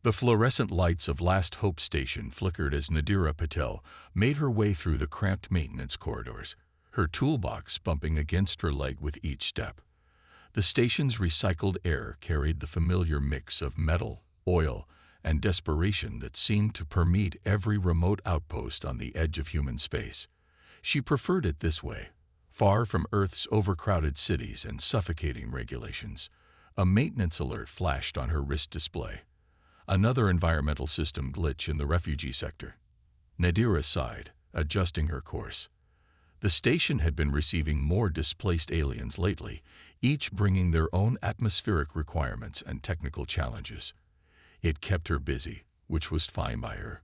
The fluorescent lights of Last Hope Station flickered as Nadira Patel made her way through the cramped maintenance corridors, her toolbox bumping against her leg with each step. The station's recycled air carried the familiar mix of metal, oil, and desperation that seemed to permeate every remote outpost on the edge of human space. She preferred it this way, far from Earth's overcrowded cities and suffocating regulations. A maintenance alert flashed on her wrist display. Another environmental system glitch in the refugee sector. Nadira sighed, adjusting her course. The station had been receiving more displaced aliens lately, each bringing their own atmospheric requirements and technical challenges. It kept her busy, which was fine by her.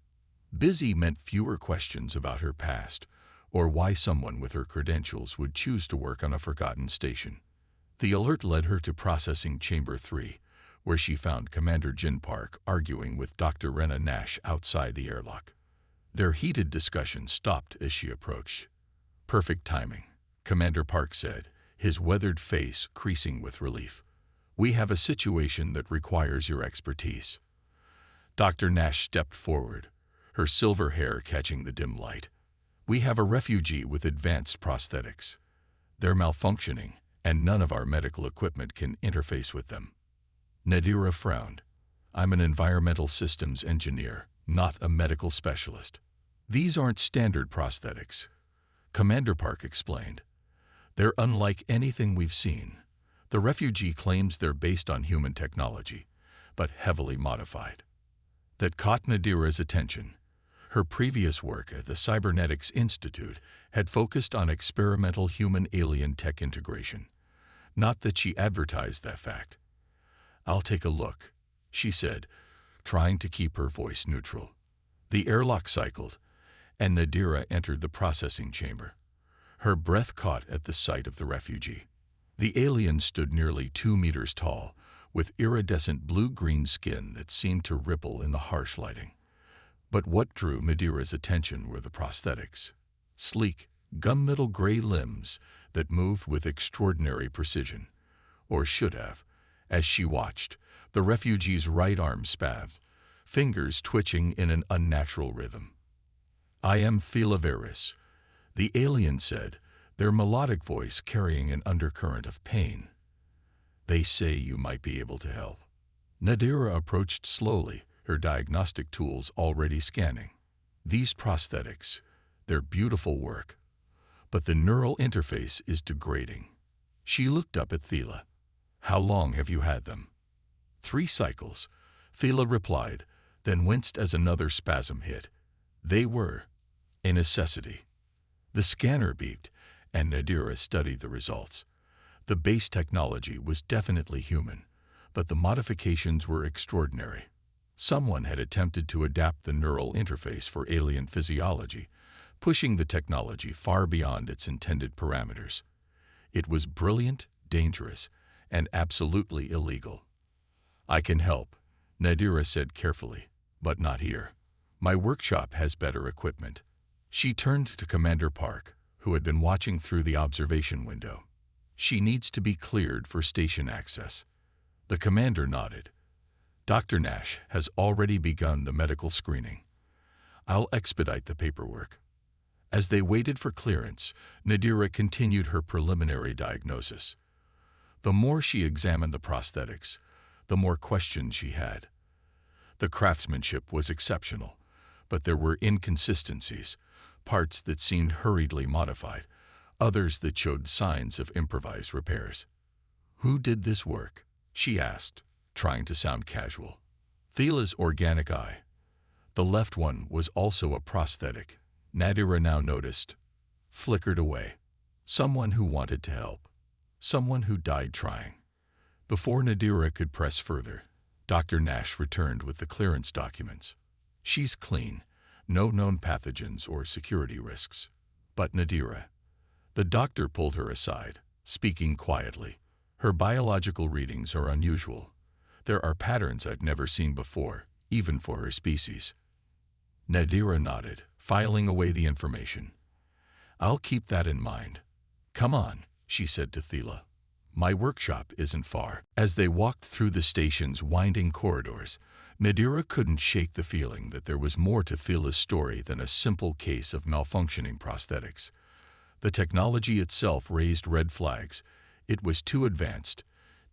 Busy meant fewer questions about her past, or why someone with her credentials would choose to work on a forgotten station. The alert led her to Processing Chamber 3, where she found Commander Jin Park arguing with Dr. Rena Nash outside the airlock. Their heated discussion stopped as she approached. "Perfect timing," Commander Park said, his weathered face creasing with relief. "We have a situation that requires your expertise." Dr. Nash stepped forward, her silver hair catching the dim light. "We have a refugee with advanced prosthetics. They're malfunctioning, and none of our medical equipment can interface with them." Nadira frowned. "I'm an environmental systems engineer, not a medical specialist." "These aren't standard prosthetics," Commander Park explained. "They're unlike anything we've seen. The refugee claims they're based on human technology, but heavily modified." That caught Nadira's attention. Her previous work at the Cybernetics Institute had focused on experimental human-alien tech integration. Not that she advertised that fact. "I'll take a look," she said, trying to keep her voice neutral. The airlock cycled, and Nadira entered the processing chamber. Her breath caught at the sight of the refugee. The alien stood nearly 2 meters tall, with iridescent blue-green skin that seemed to ripple in the harsh lighting. But what drew Nadira's attention were the prosthetics. Sleek, gunmetal gray limbs that moved with extraordinary precision. Or should have. As she watched, the refugee's right arm spasmed, fingers twitching in an unnatural rhythm. "I am Philaveris," the alien said, their melodic voice carrying an undercurrent of pain. "They say you might be able to help." Nadira approached slowly, her diagnostic tools already scanning. "These prosthetics, they're beautiful work, but the neural interface is degrading." She looked up at Thela. "How long have you had them?" 3 cycles, Thela replied, then winced as another spasm hit. They were a necessity. The scanner beeped, and Nadira studied the results. The base technology was definitely human, but the modifications were extraordinary. Someone had attempted to adapt the neural interface for alien physiology, pushing the technology far beyond its intended parameters. It was brilliant, dangerous, and absolutely illegal. "I can help," Nadira said carefully, "but not here. My workshop has better equipment." She turned to Commander Park, who had been watching through the observation window. "She needs to be cleared for station access." The commander nodded. "Dr. Nash has already begun the medical screening. I'll expedite the paperwork." As they waited for clearance, Nadira continued her preliminary diagnosis. The more she examined the prosthetics, the more questions she had. The craftsmanship was exceptional, but there were inconsistencies, parts that seemed hurriedly modified, others that showed signs of improvised repairs. "Who did this work?" she asked, trying to sound casual. "Thela's organic eye. The left one was also a prosthetic," Nadira now noticed. "Flickered away. Someone who wanted to help. Someone who died trying." Before Nadira could press further, Dr. Nash returned with the clearance documents. "She's clean. No known pathogens or security risks." "But Nadira." The doctor pulled her aside, speaking quietly. "Her biological readings are unusual. There are patterns I've never seen before, even for her species." Nadira nodded, filing away the information. "I'll keep that in mind. Come on," she said to Thela. "My workshop isn't far." As they walked through the station's winding corridors, Nadira couldn't shake the feeling that there was more to Thila's story than a simple case of malfunctioning prosthetics. The technology itself raised red flags. It was too advanced,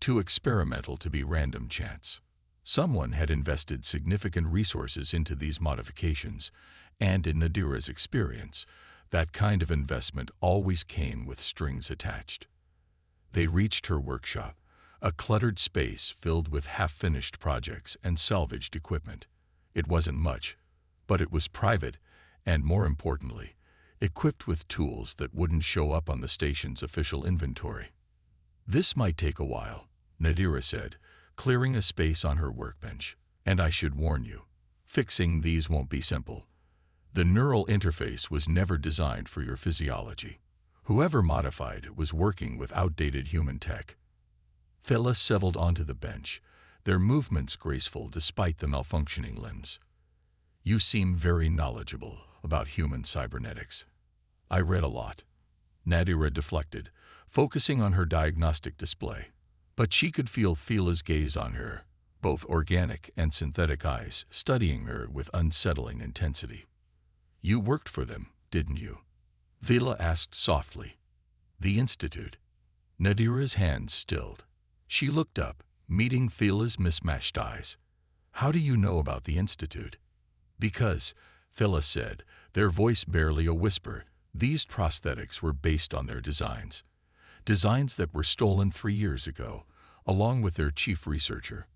too experimental to be random chance. Someone had invested significant resources into these modifications, and in Nadira's experience, that kind of investment always came with strings attached. They reached her workshop, a cluttered space filled with half-finished projects and salvaged equipment. It wasn't much, but it was private and, more importantly, equipped with tools that wouldn't show up on the station's official inventory. "This might take a while," Nadira said, clearing a space on her workbench. "And I should warn you, fixing these won't be simple. The neural interface was never designed for your physiology. Whoever modified it was working with outdated human tech." Thila settled onto the bench, their movements graceful despite the malfunctioning limbs. "You seem very knowledgeable about human cybernetics." "I read a lot." Nadira deflected, focusing on her diagnostic display. But she could feel Thila's gaze on her, both organic and synthetic eyes studying her with unsettling intensity. "You worked for them, didn't you?" Thila asked softly. "The Institute." Nadira's hands stilled. She looked up, meeting Thila's mismatched eyes. "How do you know about the Institute?" "Because," Thila said, their voice barely a whisper, "these prosthetics were based on their designs. Designs that were stolen 3 years ago, along with their chief researcher."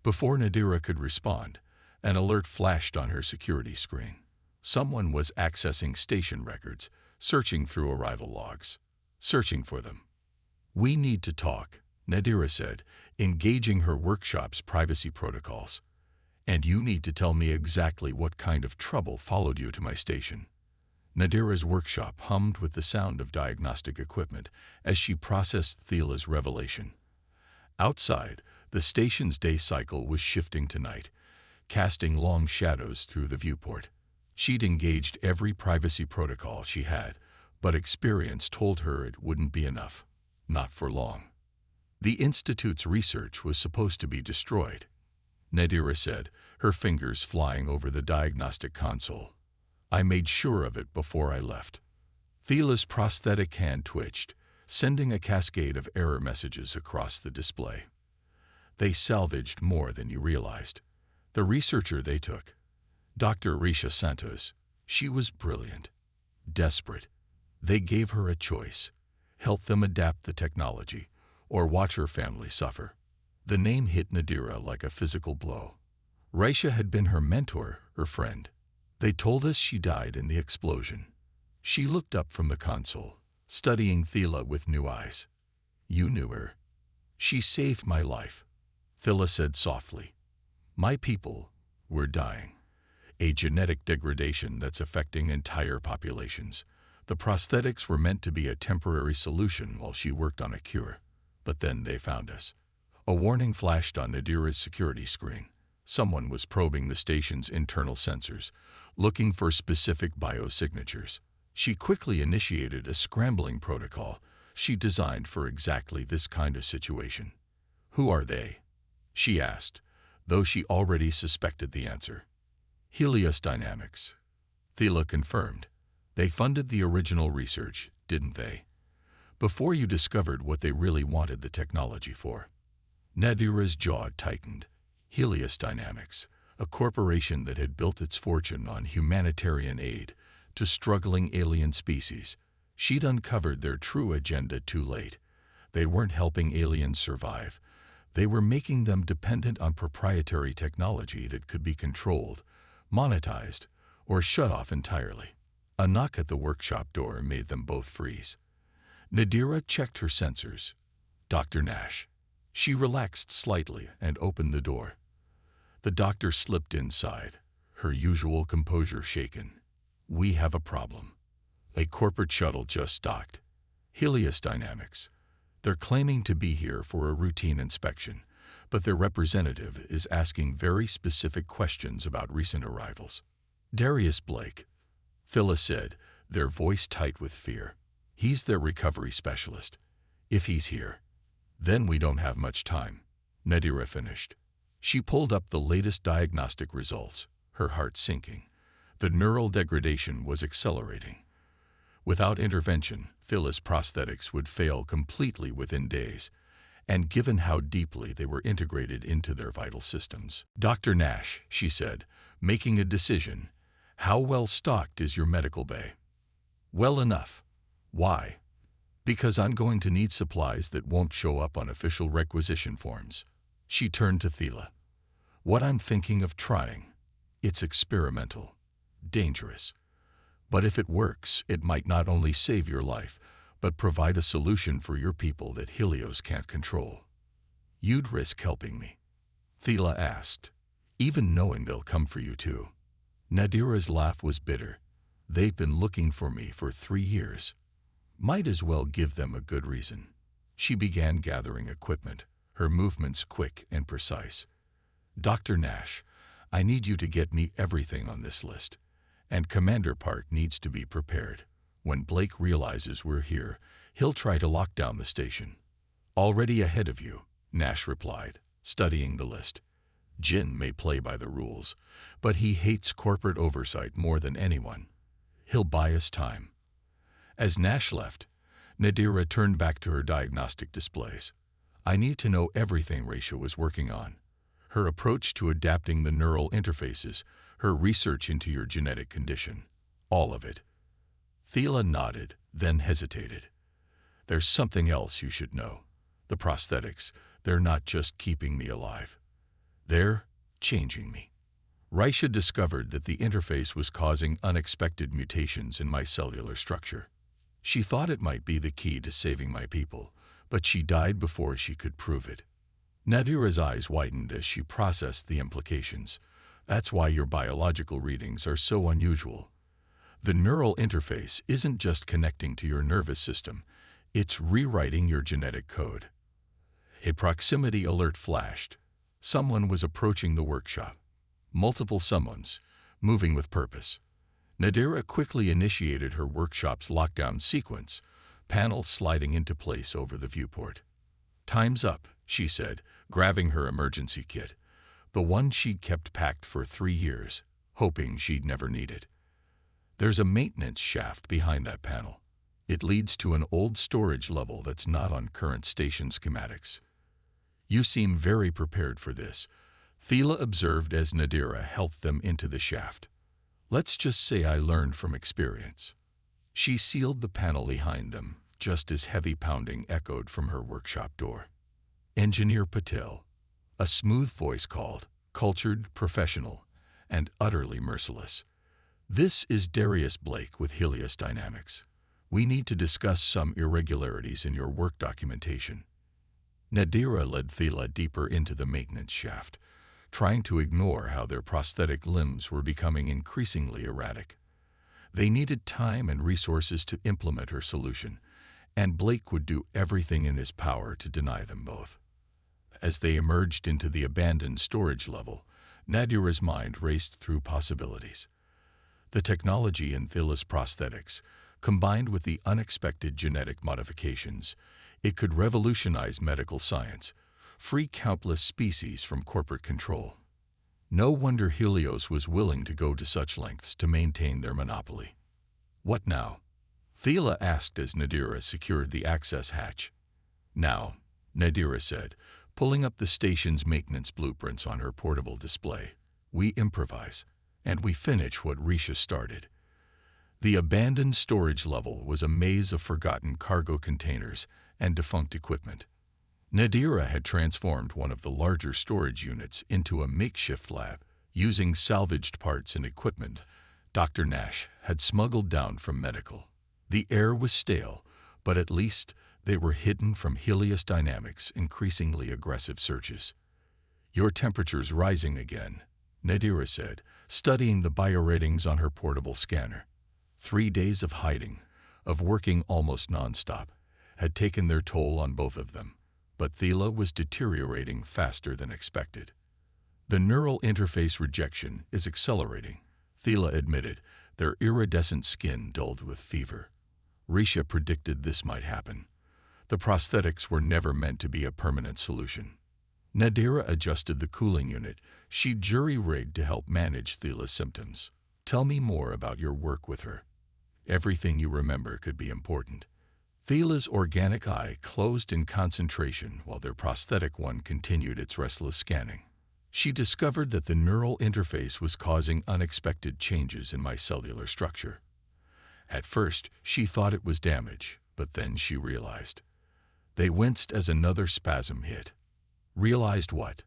Before Nadira could respond, an alert flashed on her security screen. Someone was accessing station records, searching through arrival logs. "Searching for them." "We need to talk," Nadira said, engaging her workshop's privacy protocols. "And you need to tell me exactly what kind of trouble followed you to my station." Nadira's workshop hummed with the sound of diagnostic equipment as she processed Thila's revelation. Outside, the station's day cycle was shifting to night, casting long shadows through the viewport. She'd engaged every privacy protocol she had, but experience told her it wouldn't be enough. Not for long. "The Institute's research was supposed to be destroyed," Nadira said, her fingers flying over the diagnostic console. "I made sure of it before I left." Thila's prosthetic hand twitched, sending a cascade of error messages across the display. "They salvaged more than you realized. The researcher they took, Dr. Risha Santos, she was brilliant, desperate. They gave her a choice: help them adapt the technology, or watch her family suffer." The name hit Nadira like a physical blow. Risha had been her mentor, her friend. "They told us she died in the explosion." She looked up from the console, studying Thila with new eyes. "You knew her." "She saved my life," Thila said softly. "My people were dying. A genetic degradation that's affecting entire populations. The prosthetics were meant to be a temporary solution while she worked on a cure. But then they found us." A warning flashed on Nadira's security screen. Someone was probing the station's internal sensors, looking for specific biosignatures. She quickly initiated a scrambling protocol she designed for exactly this kind of situation. "Who are they?" she asked, though she already suspected the answer. "Helios Dynamics," Thila confirmed. "They funded the original research, didn't they? Before you discovered what they really wanted the technology for." Nadira's jaw tightened. Helios Dynamics, a corporation that had built its fortune on humanitarian aid to struggling alien species. She'd uncovered their true agenda too late. They weren't helping aliens survive. They were making them dependent on proprietary technology that could be controlled, monetized, or shut off entirely. A knock at the workshop door made them both freeze. Nadira checked her sensors. "Dr. Nash." She relaxed slightly and opened the door. The doctor slipped inside, her usual composure shaken. "We have a problem. A corporate shuttle just docked. Helios Dynamics. They're claiming to be here for a routine inspection, but their representative is asking very specific questions about recent arrivals." "Darius Blake," Thila said, their voice tight with fear. "He's their recovery specialist. If he's here, then we don't have much time," Nadira finished. She pulled up the latest diagnostic results, her heart sinking. The neural degradation was accelerating. Without intervention, Thyla's prosthetics would fail completely within days, and given how deeply they were integrated into their vital systems. "Dr. Nash," she said, making a decision, "how well stocked is your medical bay?" "Well enough." "Why?" "Because I'm going to need supplies that won't show up on official requisition forms." She turned to Thyla. "What I'm thinking of trying. It's experimental, dangerous. But if it works, it might not only save your life, but provide a solution for your people that Helios can't control." "You'd risk helping me?" Thyla asked. "Even knowing they'll come for you too." Nadira's laugh was bitter. "They've been looking for me for 3 years. Might as well give them a good reason." She began gathering equipment, her movements quick and precise. "Dr. Nash, I need you to get me everything on this list. And Commander Park needs to be prepared. When Blake realizes we're here, he'll try to lock down the station." "Already ahead of you," Nash replied, studying the list. "Jin may play by the rules, but he hates corporate oversight more than anyone. He'll buy us time." As Nash left, Nadira turned back to her diagnostic displays. "I need to know everything Raisha was working on. Her approach to adapting the neural interfaces, her research into your genetic condition. All of it." Thyla nodded, then hesitated. "There's something else you should know. The prosthetics, they're not just keeping me alive. They're changing me." Raisha discovered that the interface was causing unexpected mutations in my cellular structure. She thought it might be the key to saving my people, but she died before she could prove it. Nadira's eyes widened as she processed the implications. "That's why your biological readings are so unusual. The neural interface isn't just connecting to your nervous system, it's rewriting your genetic code." A proximity alert flashed. Someone was approaching the workshop. Multiple someones, moving with purpose. Nadira quickly initiated her workshop's lockdown sequence, panels sliding into place over the viewport. "Time's up," she said, grabbing her emergency kit, the one she'd kept packed for 3 years, hoping she'd never need it. "There's a maintenance shaft behind that panel. It leads to an old storage level that's not on current station schematics." "You seem very prepared for this," Thyla observed as Nadira helped them into the shaft. "Let's just say I learned from experience." She sealed the panel behind them, just as heavy pounding echoed from her workshop door. "Engineer Patel," a smooth voice called, cultured, professional, and utterly merciless. "This is Darius Blake with Helios Dynamics. We need to discuss some irregularities in your work documentation." Nadira led Thyla deeper into the maintenance shaft, trying to ignore how their prosthetic limbs were becoming increasingly erratic. They needed time and resources to implement her solution, and Blake would do everything in his power to deny them both. As they emerged into the abandoned storage level, Nadira's mind raced through possibilities. The technology in Thyla's prosthetics, combined with the unexpected genetic modifications, it could revolutionize medical science, free countless species from corporate control. No wonder Helios was willing to go to such lengths to maintain their monopoly. "What now?" Thyla asked as Nadira secured the access hatch. "Now," Nadira said, pulling up the station's maintenance blueprints on her portable display, "we improvise, and we finish what Risha started." The abandoned storage level was a maze of forgotten cargo containers and defunct equipment. Nadira had transformed one of the larger storage units into a makeshift lab, using salvaged parts and equipment Dr. Nash had smuggled down from medical. The air was stale, but at least they were hidden from Helios Dynamics' increasingly aggressive searches. "Your temperature's rising again," Nadira said, studying the bioratings on her portable scanner. 3 days of hiding, of working almost nonstop, had taken their toll on both of them, but Thyla was deteriorating faster than expected. "The neural interface rejection is accelerating," Thyla admitted, their iridescent skin dulled with fever. Risha predicted this might happen. The prosthetics were never meant to be a permanent solution. Nadira adjusted the cooling unit she'd jury-rigged to help manage Thila's symptoms. Tell me more about your work with her. Everything you remember could be important. Thila's organic eye closed in concentration while their prosthetic one continued its restless scanning. She discovered that the neural interface was causing unexpected changes in my cellular structure. At first, she thought it was damage, but then she realized. They winced as another spasm hit. Realized what?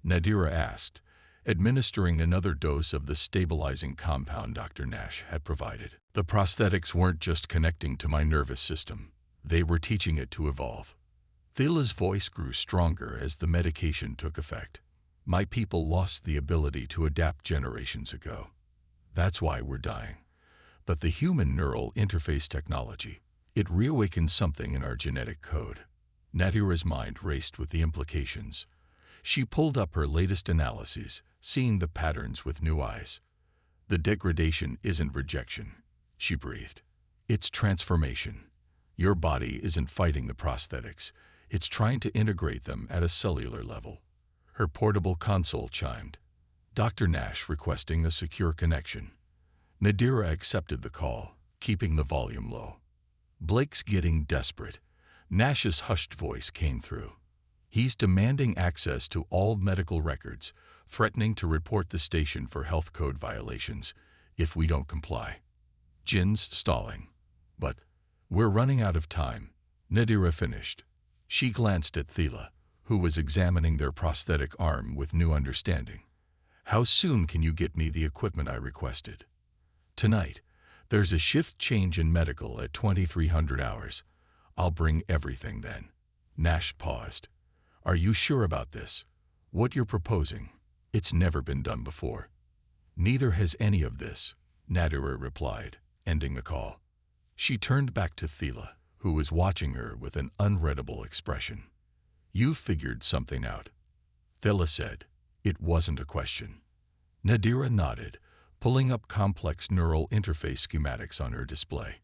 Nadira asked, administering another dose of the stabilizing compound Dr. Nash had provided. The prosthetics weren't just connecting to my nervous system. They were teaching it to evolve. Thila's voice grew stronger as the medication took effect. My people lost the ability to adapt generations ago. That's why we're dying. But the human neural interface technology, it reawakened something in our genetic code. Nadira's mind raced with the implications. She pulled up her latest analyses, seeing the patterns with new eyes. The degradation isn't rejection, she breathed. It's transformation. Your body isn't fighting the prosthetics. It's trying to integrate them at a cellular level. Her portable console chimed. Dr. Nash requesting a secure connection. Nadira accepted the call, keeping the volume low. Blake's getting desperate. Nash's hushed voice came through. He's demanding access to all medical records, threatening to report the station for health code violations if we don't comply. Jin's stalling. But we're running out of time. Nadira finished. She glanced at Thila, who was examining their prosthetic arm with new understanding. How soon can you get me the equipment I requested? Tonight. There's a shift change in medical at 2300 hours. I'll bring everything then. Nash paused. Are you sure about this? What you're proposing? It's never been done before. Neither has any of this, Nadira replied, ending the call. She turned back to Thila, who was watching her with an unreadable expression. You've figured something out. Thila said. It wasn't a question. Nadira nodded, pulling up complex neural interface schematics on her display.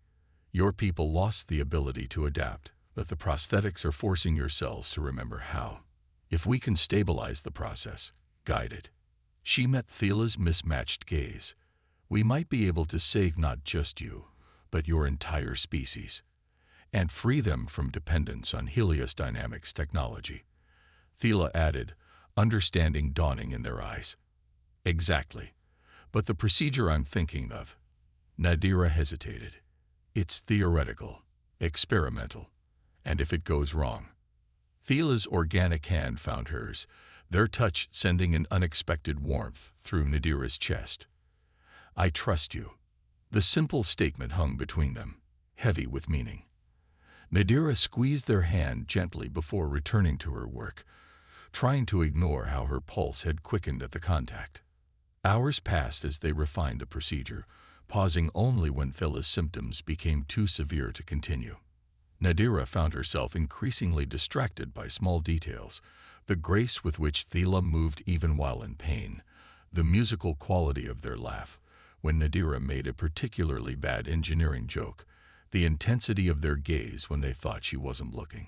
Your people lost the ability to adapt, but the prosthetics are forcing your cells to remember how. If we can stabilize the process, guide it. She met Thila's mismatched gaze. We might be able to save not just you, but your entire species, and free them from dependence on heliodynamics technology. Thila added, understanding dawning in their eyes. Exactly. But the procedure I'm thinking of. Nadira hesitated. It's theoretical, experimental, and if it goes wrong. Thila's organic hand found hers, their touch sending an unexpected warmth through Nadira's chest. I trust you. The simple statement hung between them, heavy with meaning. Nadira squeezed their hand gently before returning to her work, trying to ignore how her pulse had quickened at the contact. Hours passed as they refined the procedure, pausing only when Thila's symptoms became too severe to continue. Nadira found herself increasingly distracted by small details, the grace with which Thila moved even while in pain, the musical quality of their laugh when Nadira made a particularly bad engineering joke, the intensity of their gaze when they thought she wasn't looking.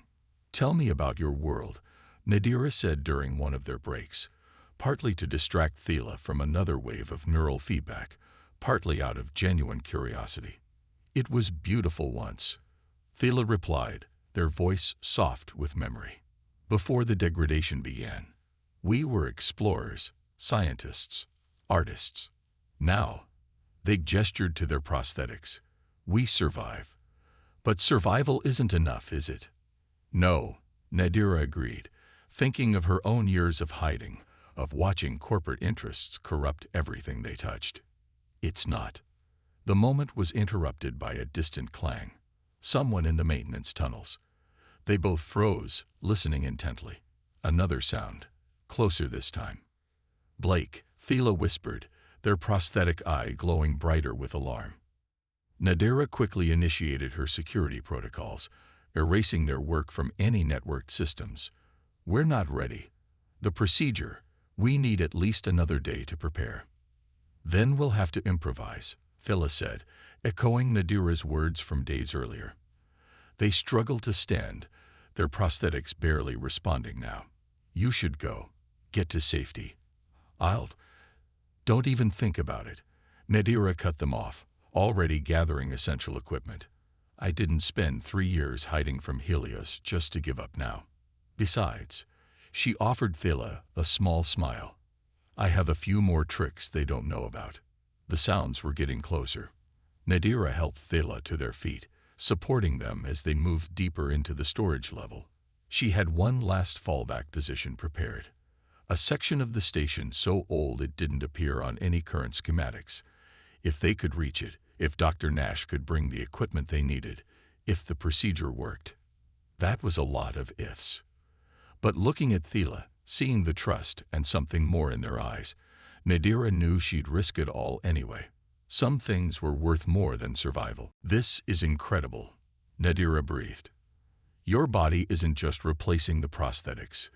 Tell me about your world, Nadira said during one of their breaks, partly to distract Thila from another wave of neural feedback, partly out of genuine curiosity. It was beautiful once, Thila replied, their voice soft with memory. Before the degradation began, we were explorers, scientists, artists. Now, they gestured to their prosthetics. We survive. But survival isn't enough, is it? No, Nadira agreed, thinking of her own years of hiding, of watching corporate interests corrupt everything they touched. It's not. The moment was interrupted by a distant clang. Someone in the maintenance tunnels. They both froze, listening intently. Another sound, closer this time. Blake, Thila whispered, their prosthetic eye glowing brighter with alarm. Nadira quickly initiated her security protocols, erasing their work from any networked systems. We're not ready. The procedure, we need at least another day to prepare. Then we'll have to improvise, Thila said, echoing Nadira's words from days earlier. They struggled to stand, their prosthetics barely responding now. You should go. Get to safety. Don't even think about it. Nadira cut them off, already gathering essential equipment. I didn't spend 3 years hiding from Helios just to give up now. Besides, she offered Thela a small smile. I have a few more tricks they don't know about. The sounds were getting closer. Nadira helped Thela to their feet, supporting them as they moved deeper into the storage level. She had one last fallback position prepared. A section of the station so old it didn't appear on any current schematics. If they could reach it, if Dr. Nash could bring the equipment they needed, if the procedure worked. That was a lot of ifs. But looking at Thela, seeing the trust and something more in their eyes, Nadira knew she'd risk it all anyway. Some things were worth more than survival. This is incredible, Nadira breathed. Your body isn't just replacing the prosthetics.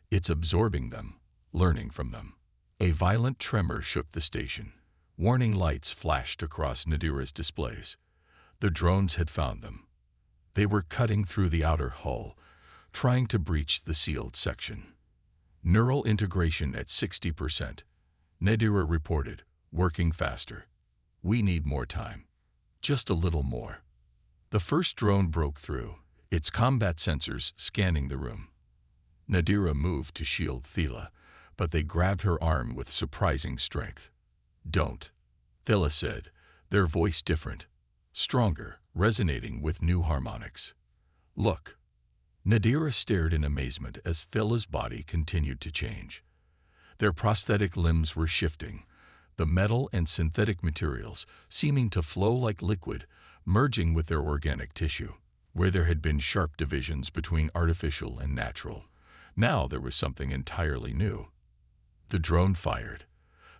It's absorbing them, learning from them. A violent tremor shook the station. Warning lights flashed across Nadira's displays. The drones had found them. They were cutting through the outer hull, trying to breach the sealed section. Neural integration at 60%. Nadira reported, working faster. We need more time. Just a little more. The first drone broke through, its combat sensors scanning the room. Nadira moved to shield Thela, but they grabbed her arm with surprising strength. Don't, Thela said, their voice different, stronger, resonating with new harmonics. Look. Nadira stared in amazement as Thela's body continued to change. Their prosthetic limbs were shifting, the metal and synthetic materials seeming to flow like liquid, merging with their organic tissue. Where there had been sharp divisions between artificial and natural, now there was something entirely new. The drone fired.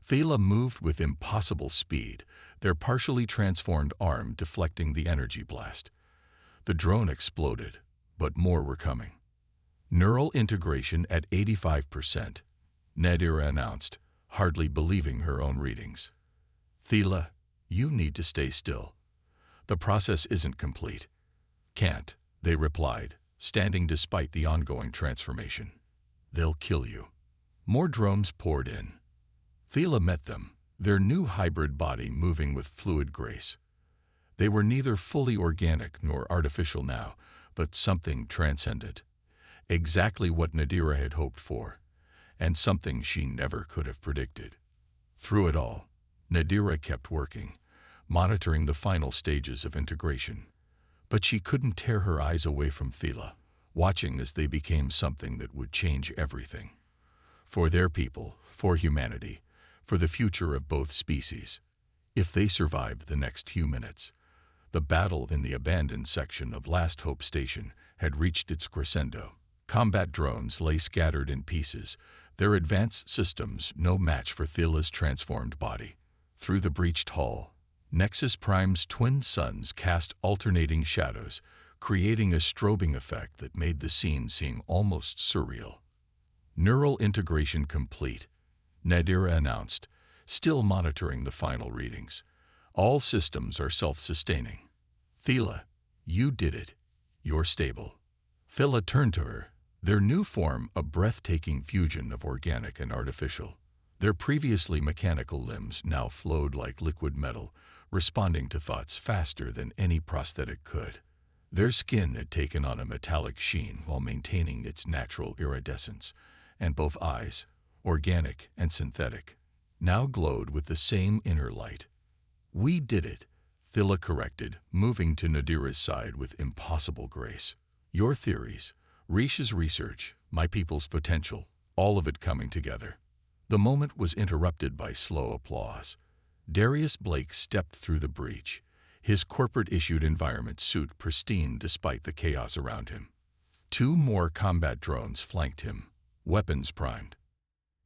Thela moved with impossible speed, their partially transformed arm deflecting the energy blast. The drone exploded, but more were coming. Neural integration at 85%, Nadira announced, hardly believing her own readings. Thela, you need to stay still. The process isn't complete. Can't, they replied, standing despite the ongoing transformation. They'll kill you. More drones poured in. Thela met them, their new hybrid body moving with fluid grace. They were neither fully organic nor artificial now, but something transcendent. Exactly what Nadira had hoped for, and something she never could have predicted. Through it all, Nadira kept working, monitoring the final stages of integration. But she couldn't tear her eyes away from Thela, watching as they became something that would change everything. For their people, for humanity, for the future of both species. If they survived the next few minutes, the battle in the abandoned section of Last Hope Station had reached its crescendo. Combat drones lay scattered in pieces, their advanced systems no match for Thela's transformed body. Through the breached hull, Nexus Prime's twin suns cast alternating shadows, creating a strobing effect that made the scene seem almost surreal. Neural integration complete, Nadira announced, still monitoring the final readings. All systems are self-sustaining. Thela, you did it. You're stable. Thela turned to her, their new form a breathtaking fusion of organic and artificial. Their previously mechanical limbs now flowed like liquid metal, responding to thoughts faster than any prosthetic could. Their skin had taken on a metallic sheen while maintaining its natural iridescence, and both eyes, organic and synthetic, now glowed with the same inner light. We did it, Thela corrected, moving to Nadira's side with impossible grace. Your theories, Risha's research, my people's potential, all of it coming together. The moment was interrupted by slow applause. Darius Blake stepped through the breach, his corporate-issued environment suit pristine despite the chaos around him. 2 more combat drones flanked him, weapons primed.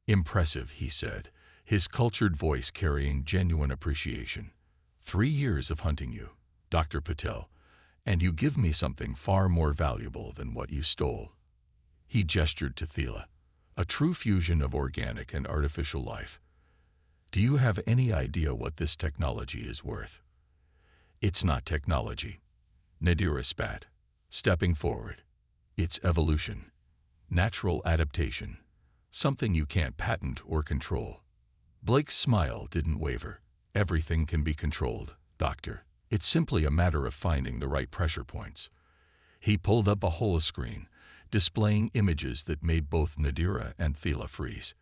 Impressive, he said, his cultured voice carrying genuine appreciation. 3 years of hunting you, Dr. Patel, and you give me something far more valuable than what you stole. He gestured to Thela, a true fusion of organic and artificial life. Do you have any idea what this technology is worth? It's not technology, Nadira spat, stepping forward. It's evolution, natural adaptation, something you can't patent or control. Blake's smile didn't waver. Everything can be controlled, Doctor. It's simply a matter of finding the right pressure points. He pulled up a holoscreen, displaying images that made both Nadira and Thela freeze.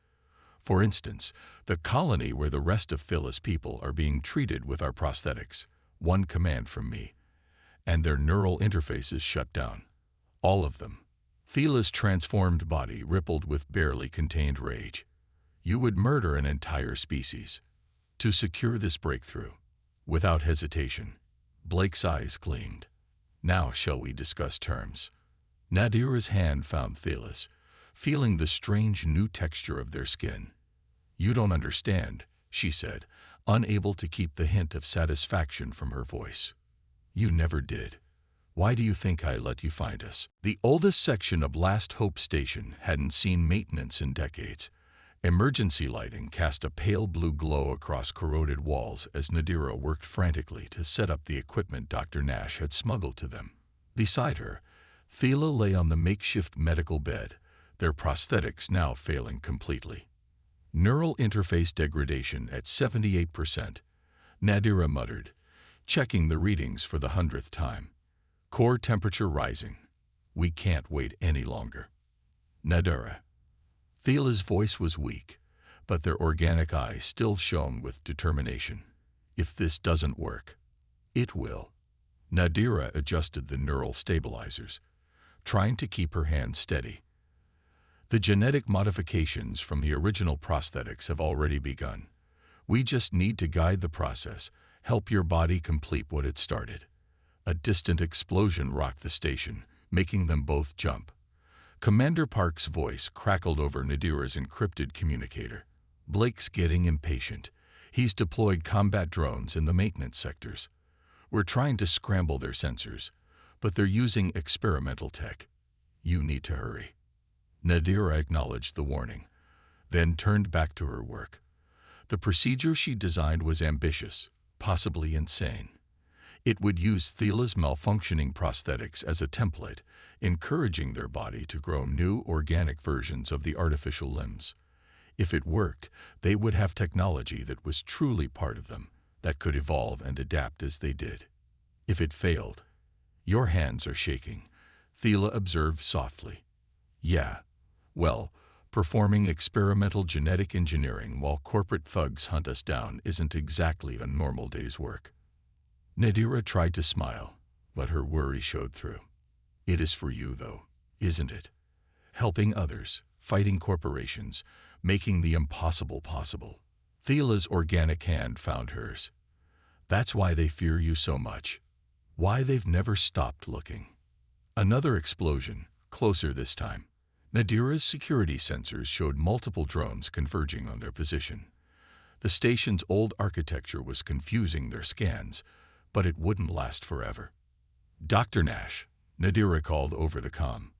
For instance, the colony where the rest of Thela's people are being treated with our prosthetics. One command from me, and their neural interfaces shut down. All of them. Thela's transformed body rippled with barely contained rage. You would murder an entire species to secure this breakthrough. Without hesitation, Blake's eyes gleamed. Now shall we discuss terms? Nadira's hand found Thela's, feeling the strange new texture of their skin. You don't understand, she said, unable to keep the hint of satisfaction from her voice. You never did. Why do you think I let you find us? The oldest section of Last Hope Station hadn't seen maintenance in decades. Emergency lighting cast a pale blue glow across corroded walls as Nadira worked frantically to set up the equipment Dr. Nash had smuggled to them. Beside her, Thela lay on the makeshift medical bed, their prosthetics now failing completely. Neural interface degradation at 78%, Nadira muttered, checking the readings for the 100th time. Core temperature rising. We can't wait any longer. Nadira. Thela's voice was weak, but their organic eyes still shone with determination. If this doesn't work, it will. Nadira adjusted the neural stabilizers, trying to keep her hands steady. The genetic modifications from the original prosthetics have already begun. We just need to guide the process, help your body complete what it started. A distant explosion rocked the station, making them both jump. Commander Park's voice crackled over Nadira's encrypted communicator. Blake's getting impatient. He's deployed combat drones in the maintenance sectors. We're trying to scramble their sensors, but they're using experimental tech. You need to hurry. Nadira acknowledged the warning, then turned back to her work. The procedure she designed was ambitious, possibly insane. It would use Thela's malfunctioning prosthetics as a template, encouraging their body to grow new organic versions of the artificial limbs. If it worked, they would have technology that was truly part of them, that could evolve and adapt as they did. If it failed, your hands are shaking, Thela observed softly. Yeah, well, performing experimental genetic engineering while corporate thugs hunt us down isn't exactly a normal day's work. Nadira tried to smile, but her worry showed through. It is for you, though, isn't it? Helping others, fighting corporations, making the impossible possible. Thela's organic hand found hers. That's why they fear you so much. Why they've never stopped looking. Another explosion, closer this time. Nadira's security sensors showed multiple drones converging on their position. The station's old architecture was confusing their scans, but it wouldn't last forever. Dr. Nash, Nadira called over the comm.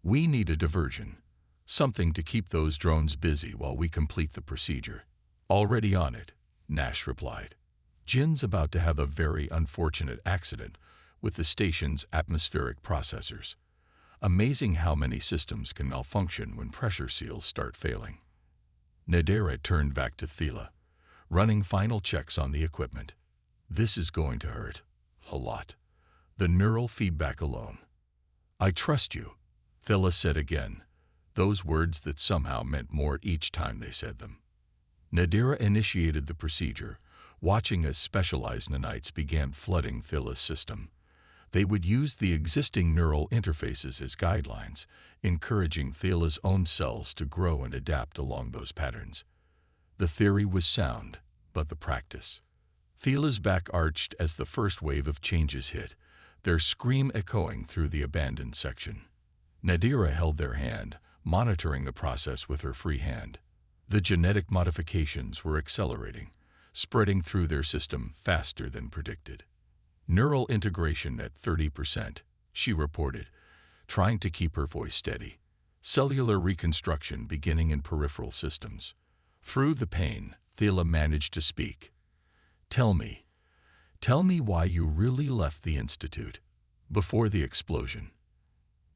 We need a diversion. Something to keep those drones busy while we complete the procedure. Already on it, Nash replied. Jin's about to have a very unfortunate accident with the station's atmospheric processors. Amazing how many systems can malfunction when pressure seals start failing. Nadira turned back to Thela, running final checks on the equipment. This is going to hurt. A lot. The neural feedback alone. I trust you, Thela said again, those words that somehow meant more each time they said them. Nadira initiated the procedure, watching as specialized nanites began flooding Thela's system. They would use the existing neural interfaces as guidelines, encouraging Thela's own cells to grow and adapt along those patterns. The theory was sound, but the practice. Thela's back arched as the first wave of changes hit, their scream echoing through the abandoned section. Nadira held their hand, monitoring the process with her free hand. The genetic modifications were accelerating, spreading through their system faster than predicted. Neural integration at 30%, she reported, trying to keep her voice steady. Cellular reconstruction beginning in peripheral systems. Through the pain, Thela managed to speak. Tell me why you really left the Institute before the explosion.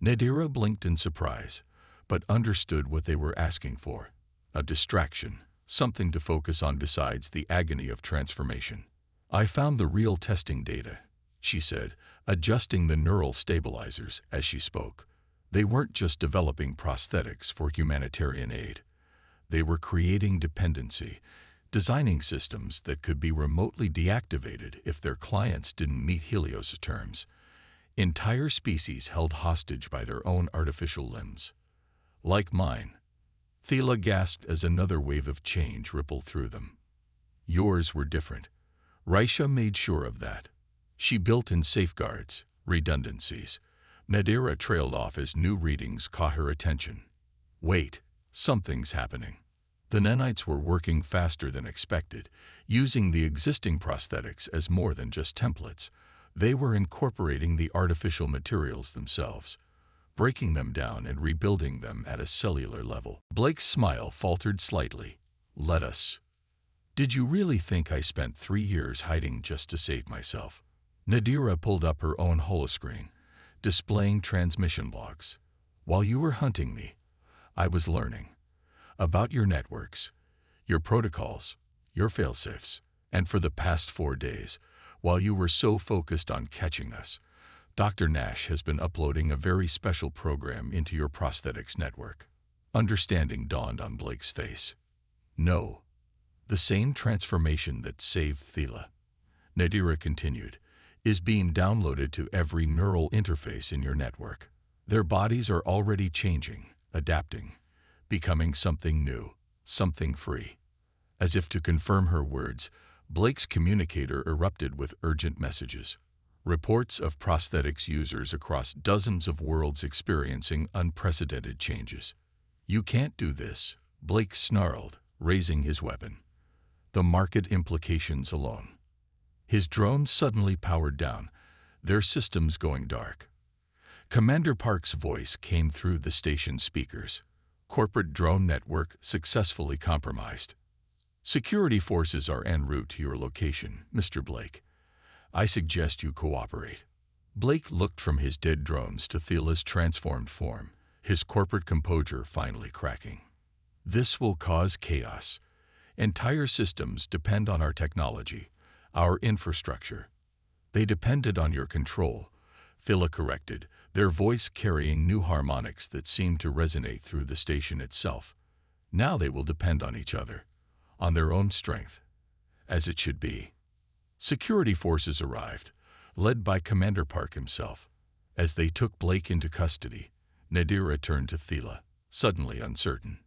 Nadira blinked in surprise, but understood what they were asking for: a distraction, something to focus on besides the agony of transformation. "I found the real testing data," she said, adjusting the neural stabilizers as she spoke. They weren't just developing prosthetics for humanitarian aid. They were creating dependency, designing systems that could be remotely deactivated if their clients didn't meet Helios' terms. Entire species held hostage by their own artificial limbs. "Like mine," Thela gasped as another wave of change rippled through them. "Yours were different." Raisha made sure of that. She built in safeguards, redundancies. Nadira trailed off as new readings caught her attention. "Wait, something's happening." The nanites were working faster than expected, using the existing prosthetics as more than just templates. They were incorporating the artificial materials themselves, breaking them down and rebuilding them at a cellular level. Blake's smile faltered slightly. "Let us. Did you really think I spent 3 years hiding just to save myself?" Nadira pulled up her own holoscreen, displaying transmission logs. "While you were hunting me, I was learning about your networks, your protocols, your failsafes, and for the past 4 days, while you were so focused on catching us, Dr. Nash has been uploading a very special program into your prosthetics network." Understanding dawned on Blake's face. "No, the same transformation that saved Thela," Nadira continued, "is being downloaded to every neural interface in your network. Their bodies are already changing, adapting, becoming something new, something free." As if to confirm her words, Blake's communicator erupted with urgent messages. Reports of prosthetics users across dozens of worlds experiencing unprecedented changes. "You can't do this," Blake snarled, raising his weapon. "The market implications alone." His drone suddenly powered down, their systems going dark. Commander Park's voice came through the station speakers. "Corporate drone network successfully compromised. Security forces are en route to your location, Mr. Blake. I suggest you cooperate." Blake looked from his dead drones to Thela's transformed form, his corporate composure finally cracking. "This will cause chaos. Entire systems depend on our technology, our infrastructure." "They depended on your control," Thela corrected, their voice carrying new harmonics that seemed to resonate through the station itself. "Now they will depend on each other, on their own strength, as it should be." Security forces arrived, led by Commander Park himself. As they took Blake into custody, Nadira turned to Thela, suddenly uncertain.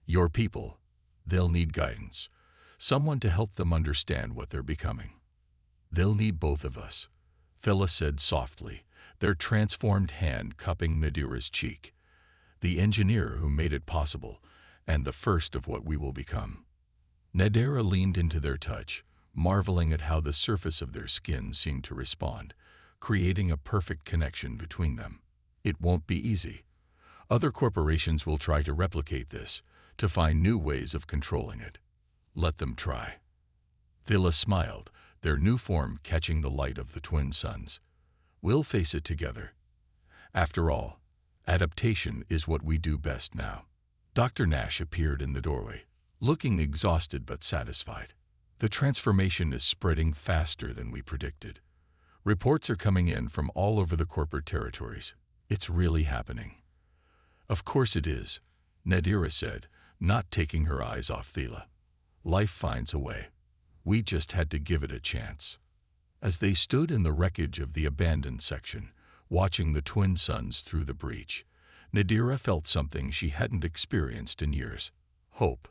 "Your people, they'll need guidance, someone to help them understand what they're becoming." "They'll need both of us," Thela said softly, their transformed hand cupping Nadira's cheek. "The engineer who made it possible, and the first of what we will become." Nadira leaned into their touch, marveling at how the surface of their skin seemed to respond, creating a perfect connection between them. "It won't be easy. Other corporations will try to replicate this, to find new ways of controlling it. Let them try." Thela smiled, their new form catching the light of the twin suns. "We'll face it together. After all, adaptation is what we do best now." Dr. Nash appeared in the doorway, looking exhausted but satisfied. "The transformation is spreading faster than we predicted. Reports are coming in from all over the corporate territories. It's really happening." "Of course it is," Nadira said, not taking her eyes off Thela. "Life finds a way. We just had to give it a chance." As they stood in the wreckage of the abandoned section, watching the twin suns through the breach, Nadira felt something she hadn't experienced in years: hope.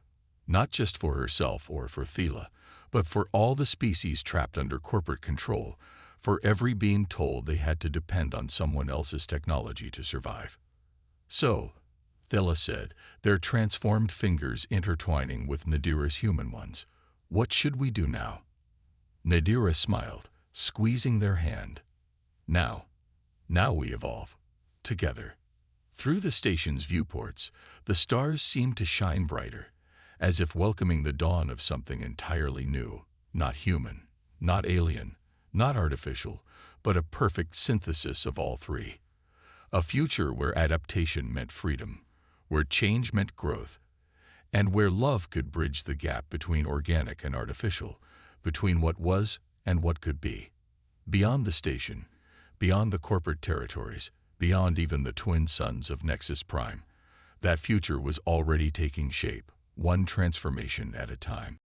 Not just for herself or for Thela, but for all the species trapped under corporate control, for every being told they had to depend on someone else's technology to survive. "So," Thela said, their transformed fingers intertwining with Nadira's human ones, "what should we do now?" Nadira smiled, squeezing their hand. Now we evolve. Together." Through the station's viewports, the stars seemed to shine brighter, as if welcoming the dawn of something entirely new, not human, not alien, not artificial, but a perfect synthesis of all three. A future where adaptation meant freedom, where change meant growth, and where love could bridge the gap between organic and artificial, between what was and what could be. Beyond the station, beyond the corporate territories, beyond even the twin suns of Nexus Prime, that future was already taking shape, one transformation at a time.